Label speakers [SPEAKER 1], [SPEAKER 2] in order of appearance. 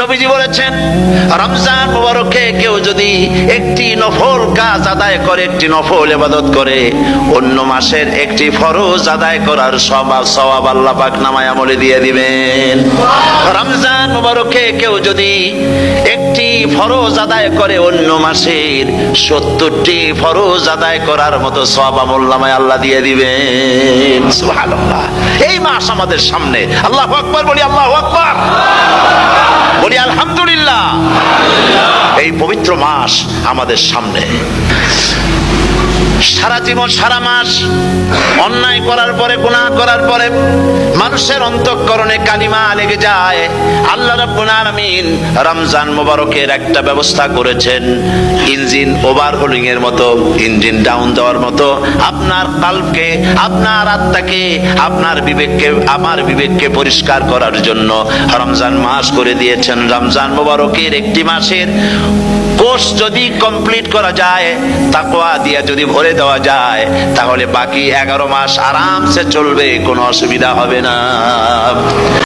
[SPEAKER 1] নবীজি বলেছেন, রমজান মুবারকে কেউ যদি একটি নফল কাজ আদায় করে, একটি নফল ইবাদত করে, অন্য মাসের একটি ফরজ আদায় করার সওয়াব আল্লাহ পাক নামায় আমলে দিয়ে দিবেন। রমজান মুবারকে কেউ যদি একটি ফরজ আদায় করে, অন্য মাসের 70টি ফরজ আদায় করার মতো সওয়াব আমল নামায় আল্লাহ দিয়ে দিবেন। সুবহানাল্লাহ। এই মাস আমাদের সামনে। আল্লাহু আকবার বলি, আল্লাহু আকবার বলি, আলহামদুলিল্লাহ। এই পবিত্র মাস আমাদের সামনে। সারা জীবন, সারা মাস অন্যায় করার পরে, গুনাহ করার পরে মানুষের অন্তঃকরণে কালিমা লেগে যায়। আল্লাহ রাব্বুল আলামিন রমজান মুবারকের একটা ব্যবস্থা করেছেন, ইঞ্জিন ওভারহোলিং এর মতো, ইঞ্জিন ডাউন দেওয়ার মতো। আপনার কালবকে, আপনার আত্মাকে, আপনার বিবেককে, আমার বিবেককে পরিষ্কার করার জন্য রমজান মাস করে দিয়েছেন। রমজান মুবারকের একটি মাসের কোর্স যদি কমপ্লিট করা যায়, তাকওয়া দিয়া যদি ভরে দেওয়া যায়, তাহলে বাকি 11 মাস আরামসে চলবে, কোনো অসুবিধা হবে না।